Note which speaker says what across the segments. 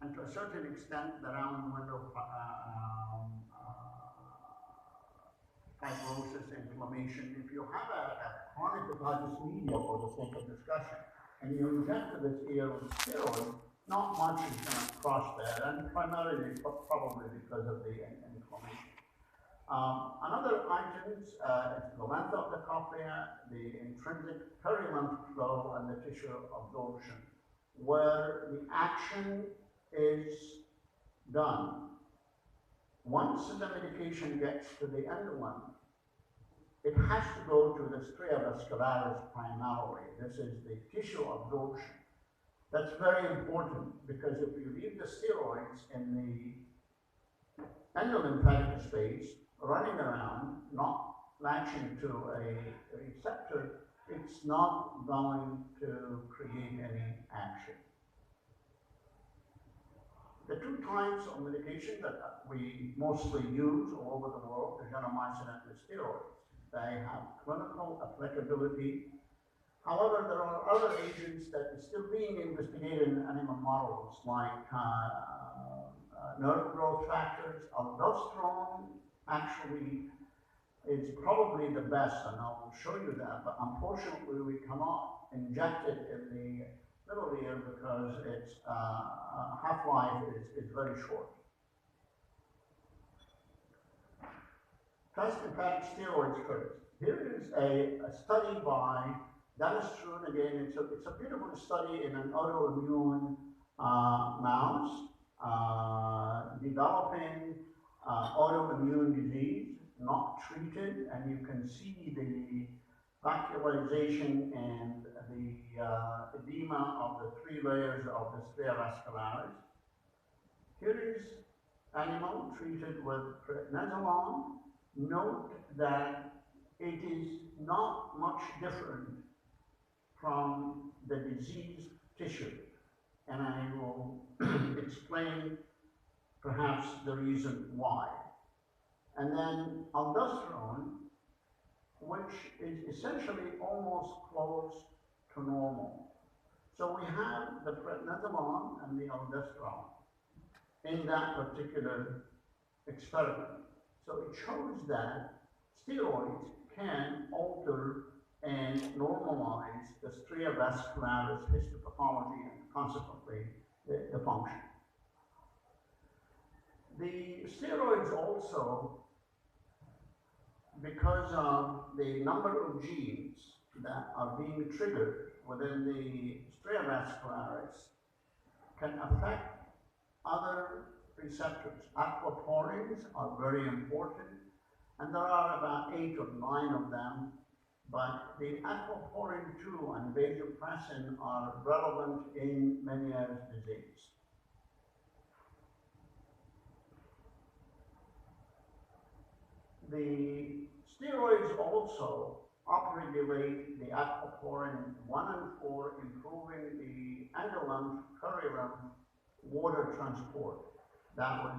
Speaker 1: and to a certain extent, the round window fibrosis, inflammation. If you have a chronic hepatitis media, for the sake of discussion, and you inject this ear with steroids, not much is going to cross there, and primarily probably because of the inflammation. Another items is the length of the cochlea, the intrinsic perilymph flow, and the tissue absorption, where the action is done. Once the medication gets to the endolin, it has to go to the stria vascularis primarily. This is the tissue absorption. That's very important because if you leave the steroids in the endolymphatic space, running around, not latching to a receptor, it's not going to create any action. The two types of medication that we mostly use all over the world are gentamicin and the steroids. They have clinical applicability. However, there are other agents that are still being investigated in animal models, like nerve growth factors. Aldosterone actually is probably the best, and I will show you that, but unfortunately we cannot inject it in the middle ear because its half-life is very short. Hepatic steroids first. Here is a study by Dennis Trun. Again, it's a beautiful study in an autoimmune mouse developing autoimmune disease, not treated, and you can see the vascularization and the edema of the three layers of the stria vascularis. Here is animal treated with prednisolone. Note that it is not much different from the diseased tissue, and I will explain perhaps the reason why. And then aldosterone, which is essentially almost close to normal. So we have the prednisolone and the aldosterone in that particular experiment. So it shows that steroids can alter and normalize the stria vascularis histopathology and consequently the function. The steroids also, because of the number of genes that are being triggered within the stria vascularis, can affect other receptors. Aquaporins are very important, and there are about 8 or 9 of them, but the aquaporin 2 and vasopressin are relevant in Meniere's disease. The steroids also upregulate the aquaporin 1 and 4, improving the endolymph, perilymph water transport. That was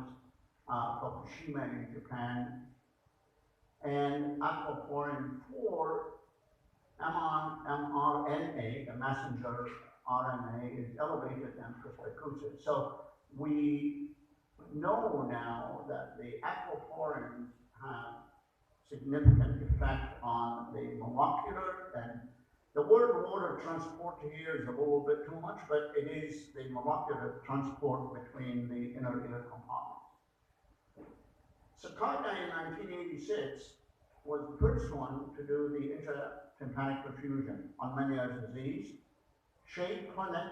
Speaker 1: Fukushima in Japan. And aquaporin 4, mRNA, the messenger RNA, is elevated in prostacusis. So we know now that the aquaporins have significant effect on the molecular, and the word water transport here is a little bit too much, but it is the molecular transport between the inner ear compartments. Sakai in 1986 was the first one to do the intratympanic perfusion on Meniere's disease. Shea Clinic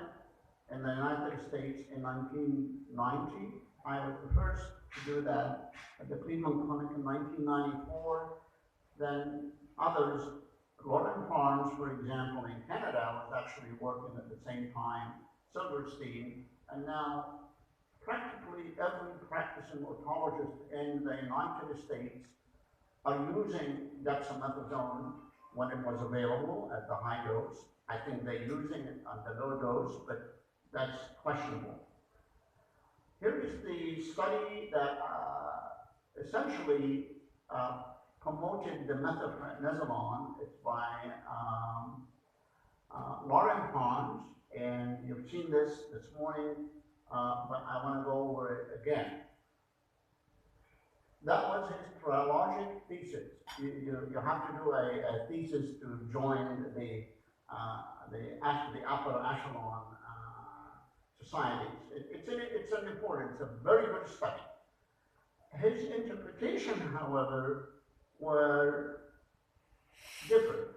Speaker 1: in the United States in 1990. I was the first to do that at the Cleveland Clinic in 1994. Then others, Lauren Farms, for example, in Canada, was actually working at the same time, Silverstein, and now practically every practicing otologist in the United States are using dexamethasone when it was available at the high dose. I think they're using it at the low dose, but that's questionable. Here is the study that essentially promoted the methylprednisolone. It's by Lauren Pons, and you've seen this morning. but I want to go over it again. That was his trilogic thesis. You have to do a thesis to join the upper echelon societies. It's an important, it's a very good study. His interpretation, however, were different,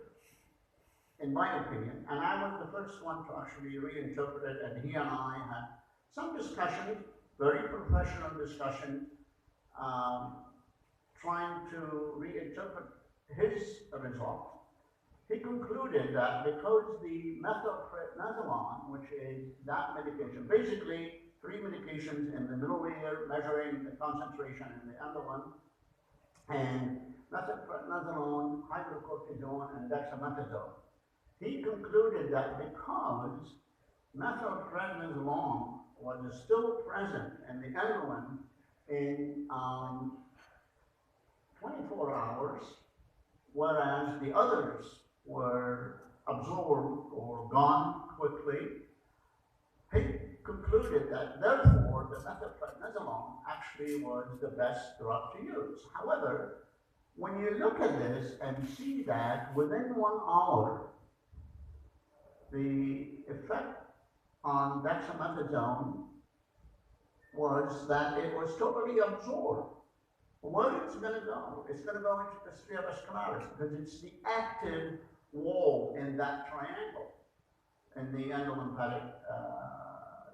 Speaker 1: in my opinion, and I was the first one to actually reinterpret it, and he and I had some discussion, very professional discussion, trying to reinterpret his results. He concluded that because the methylprednisolone, which is that medication, basically 3 medications in the middle layer measuring the concentration in the endolymph, and methylprednisolone, hydrocortisone, and dexamethasone. He concluded that because methylprednisolone was still present in the endolymph in 24 hours, whereas the others were absorbed or gone quickly, he concluded that therefore the methylprednisolone actually was the best drug to use. However, when you look at this and see that within 1 hour, the effect on dexamethasone was that it was totally absorbed. Where it's going to go? It's going to go into the stria vascularis because it's the active wall in that triangle in the endolymphatic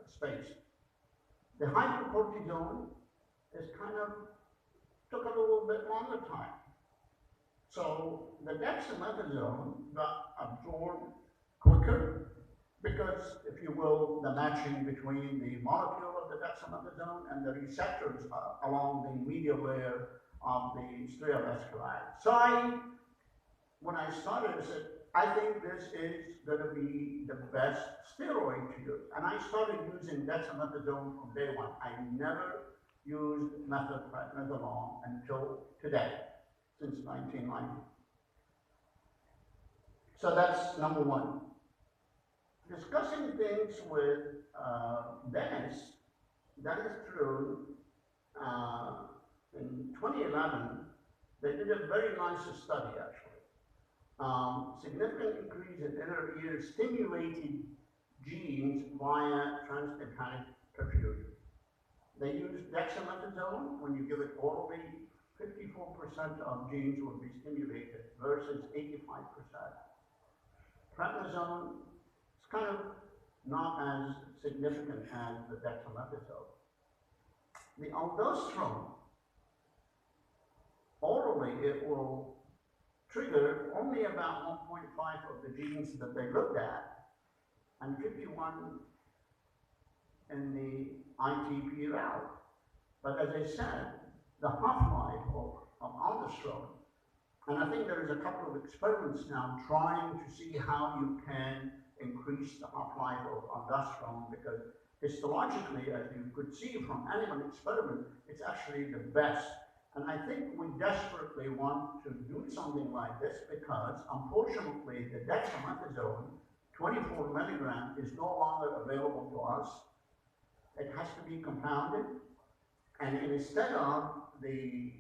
Speaker 1: space. The hydrocortisone is kind of took a little bit longer time. So the dexamethasone got absorbed quicker because, if you will, the matching between the molecule of the dexamethasone and the receptors along the medial layer of the stria vascularis. So when I started, I said, I think this is going to be the best steroid to use. And I started using dexamethasone from day one. I never used methylprednisolone until today, since 1990. So that's number one. Discussing things with Dennis Drew, in 2011, they did a very nice study actually. Significant increase in inner ear stimulated genes via transtympanic perfusion. They used dexamethasone. When you give it orally, 54% of genes would be stimulated versus 85%. Prednisone is kind of not as significant as the dexamethasone. The aldosterone, orally it will trigger only about 1.5 of the genes that they looked at, and 51 in the ITP route. But as I said, the half-life of aldosterone, and I think there is a couple of experiments now trying to see how you can increase the half-life of aldosterone, because histologically, as you could see from animal experiment, it's actually the best. And I think we desperately want to do something like this because, unfortunately, the dexamethasone 24 milligram is no longer available to us. It has to be compounded, and instead of the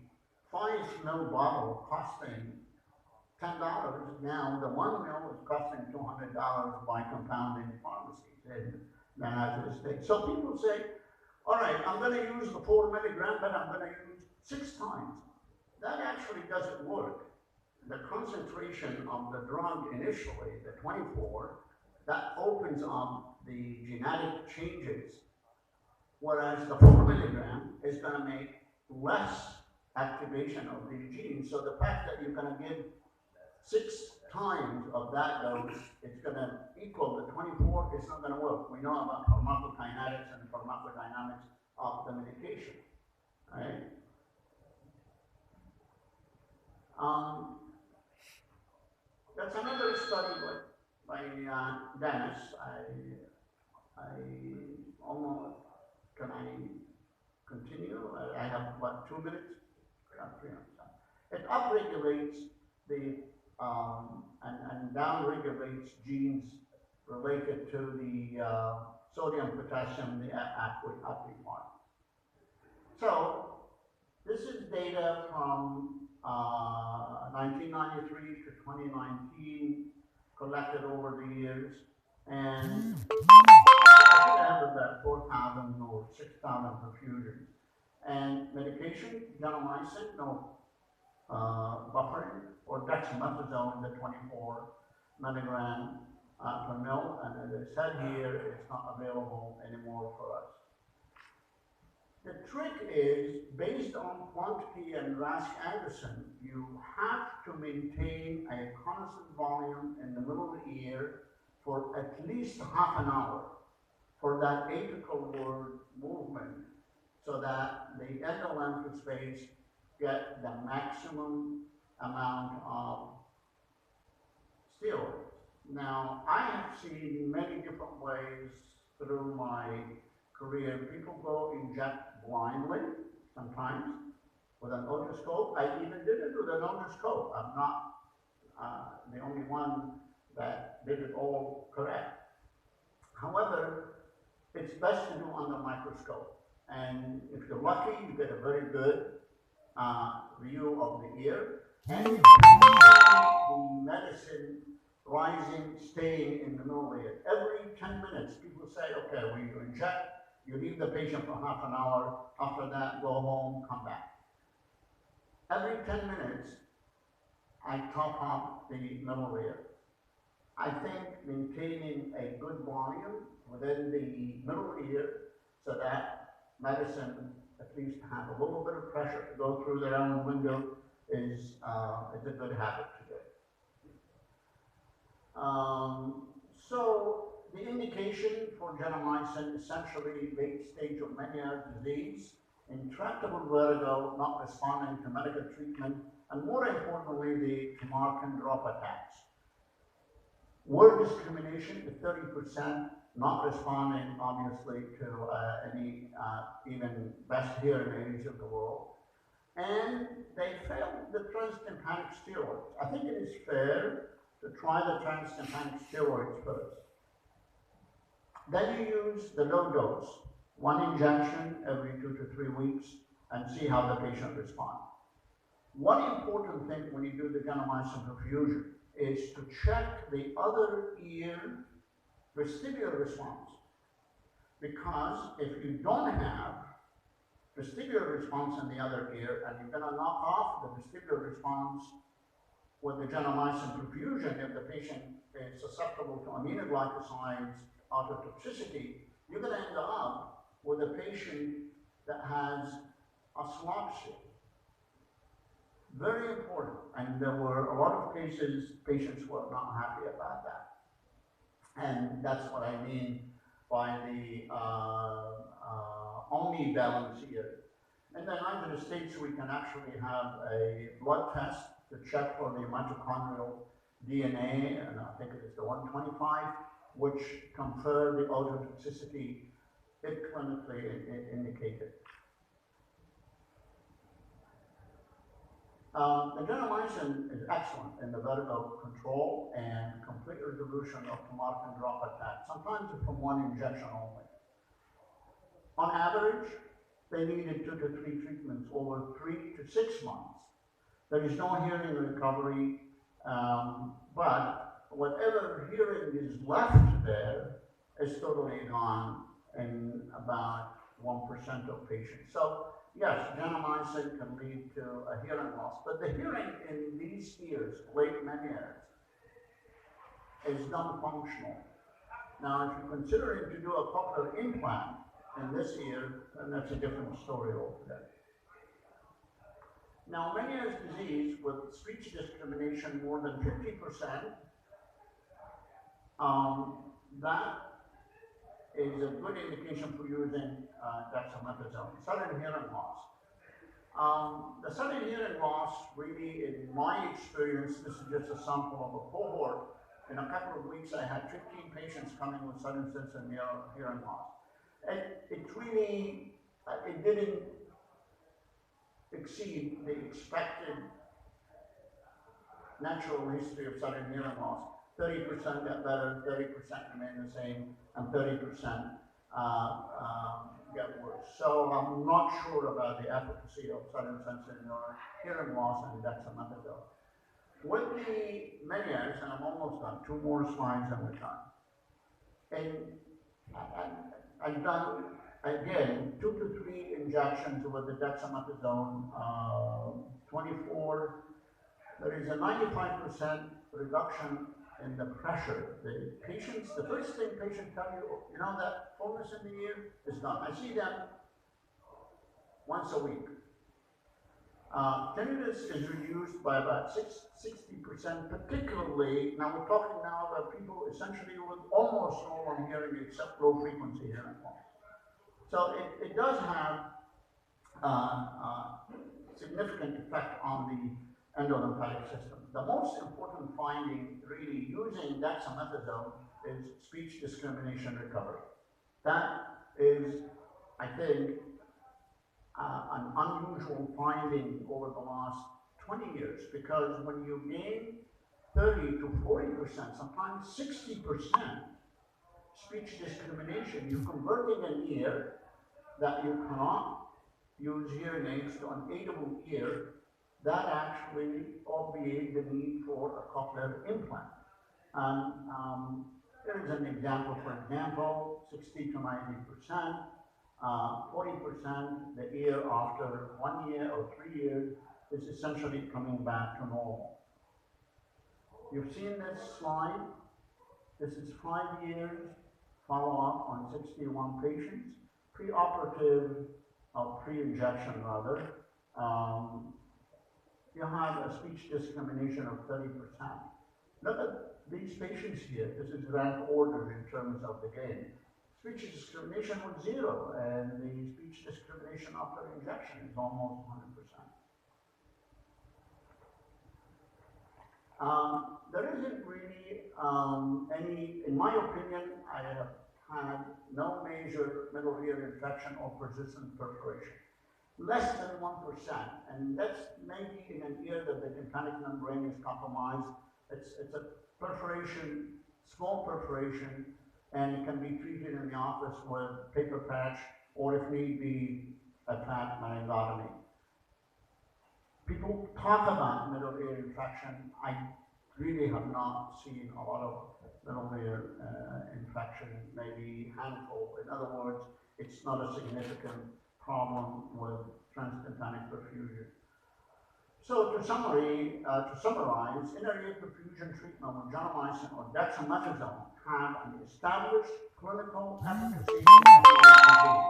Speaker 1: 5 ml bottle costing $10, now the 1 ml is costing $200 by compounding pharmacies in the United States. So people say, all right, I'm going to use the 4 milligram, but I'm going to use 6 times. That actually doesn't work. The concentration of the drug initially, the 24, that opens up the genetic changes, whereas the 4 milligram is going to make less activation of the genes. So the fact that you're going to give 6 times of that dose, it's going to equal the 24, it's not going to work. We know about pharmacokinetics and pharmacodynamics of the medication, right? That's another study by Dennis. I almost, can I continue? I have about 2 minutes. It upregulates the and downregulates genes related to the sodium, potassium, the active one. So this is data from 1993 to 2019, collected over the years, and I have about 4,000 or 6,000 perfusions. And medication, gentamicin, no buffering, or dexamethasone, the 24 milligram per mil, and as I said here, it's not available anymore for us. The trick is, based on quantity and Rask-Anderson, you have to maintain a constant volume in the middle of the ear for at least half an hour for that apical word movement, so that the endolental space get the maximum amount of steroids. Now, I have seen many different ways through my career. People go inject blindly sometimes with an otoscope. I even did it with an otoscope. I'm not the only one that did it all correct. However, it's best to do under microscope. And if you're lucky, you get a very good view of the ear. And you can see the medicine rising, staying in the middle of the ear. Every 10 minutes, people say, okay, when you inject, you leave the patient for half an hour. After that, go home, come back. Every 10 minutes, I top up the middle ear. I think maintaining a good volume within the middle ear, so that medicine at least have a little bit of pressure to go through their own window, is a good habit to do. So the indication for gentamicin, essentially late stage of Meniere's disease, intractable vertigo, not responding to medical treatment, and more importantly, the Markin drop attacks. Word discrimination to 30%, not responding obviously to any even best hearing aids of the world. And they failed the transtympanic steroids. I think it is fair to try the transtympanic steroids first. Then you use the low dose, one injection every 2 to 3 weeks, and see how the patient responds. One important thing when you do the gentamicin perfusion is to check the other ear vestibular response. Because if you don't have vestibular response in the other ear, and you're going to knock off the vestibular response with the gentamicin perfusion, if the patient is susceptible to aminoglycosides, autotoxicity, you're going to end up with a patient that has oscillopsia. Very important, and there were a lot of cases, patients were not happy about that. And that's what I mean by the omnivalence here. In the United States, we can actually have a blood test to check for the mitochondrial DNA, and I think it is the 125, which confer the autotoxicity it clinically indicated. The gentamicin is excellent in the vertigo control and complete resolution of Markin drop attack, sometimes from one injection only. On average, they needed 2 to 3 treatments over 3 to 6 months. There is no hearing recovery, but whatever hearing is left there is totally gone in about 1% of patients. So yes, gentamicin can lead to a hearing loss, but the hearing in these ears, late Meniere's, is non-functional. Now, if you're considering to do a cochlear implant in this ear, then that's a different story altogether. Now, Meniere's disease with speech discrimination more than 50%, that is a good indication for using dexamethasone. Sudden hearing loss. The sudden hearing loss, really, in my experience, this is just a sample of a cohort. In a couple of weeks, I had 15 patients coming with sudden sensory hearing loss. It really, it didn't exceed the expected natural history of sudden hearing loss. 30% got better, 30% remained the same, and 30% get worse. So I'm not sure about the efficacy of sudden sensory neural hearing loss and dexamethasone. With the Meniere's, and I'm almost done, 2 more slides and we're done. And I've done, again, 2 to 3 injections with the dexamethasone, 24. There is a 95% reduction in the pressure. The patients, the first thing patients tell you, you know, that fullness in the ear is gone. I see them once a week. Tinnitus is reduced by about 60%, particularly, now we're talking now about people essentially with almost no one hearing except low frequency hearing loss. So it does have significant effect on the endolymphatic system. The most important finding really using dexamethasone is speech discrimination recovery. That is, I think, an unusual finding over the last 20 years, because when you gain 30 to 40%, sometimes 60% speech discrimination, you're converting an ear that you cannot use hearing aids to an aidable ear that actually obviate the need for a cochlear implant. And there is an example, for example, 60 to 90%. 40%, the ear after 1 year or 3 years is essentially coming back to normal. You've seen this slide. This is 5 years follow-up on 61 patients, pre-operative, or pre-injection rather. You have a speech discrimination of 30%. Look at these patients here. This is rank ordered in terms of the gain. Speech discrimination was 0, and the speech discrimination after injection is almost 100%. There isn't really any, in my opinion, I have had no major middle ear infection or persistent perforation. Less than 1%, and that's maybe in an ear that the tympanic membrane is compromised. It's a perforation, small perforation, and it can be treated in the office with paper patch, or if need be, a fat laryngotomy. People talk about middle ear infection. I really have not seen a lot of middle ear infection, maybe handful. In other words, it's not a significant problem with transtympanic perfusion. So to summarize, inner ear perfusion treatment with gentamicin or dexamethasone have an established clinical efficacy in Meniere's disease.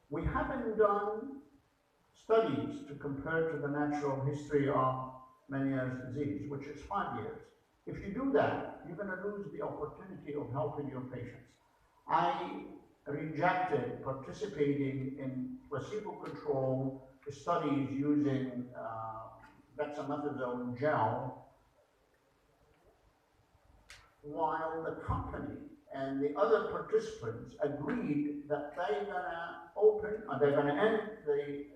Speaker 1: We haven't done studies to compare to the natural history of Meniere's disease, which is 5 years. If you do that, you're going to lose the opportunity of helping your patients. I rejected participating in placebo-controlled studies using dexamethasone gel, while the company and the other participants agreed that they're going to end the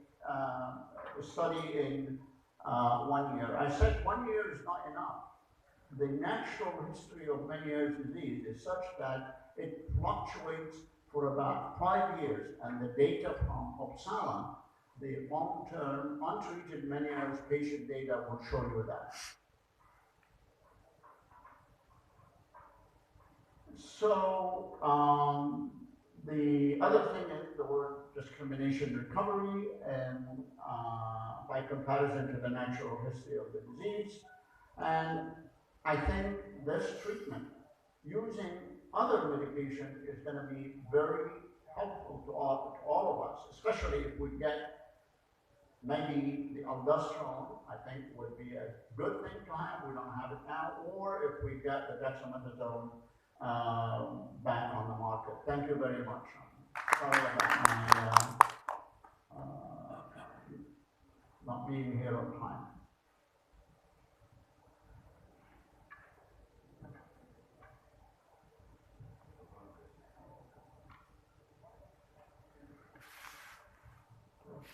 Speaker 1: study in 1 year. I said 1 year is not enough. The natural history of Meniere's disease is such that it fluctuates for about 5 years, and the data from Uppsala, the long-term untreated Meniere's patient data, will show you that. So the other thing is the word discrimination recovery, and by comparison to the natural history of the disease. And I think this treatment using other medication is going to be very helpful to all of us, especially if we get maybe the aldosterone, I think would be a good thing to have. We don't have it now. Or if we get the dexamethasone back on the market. Thank you very much. Sorry about my not being here on time.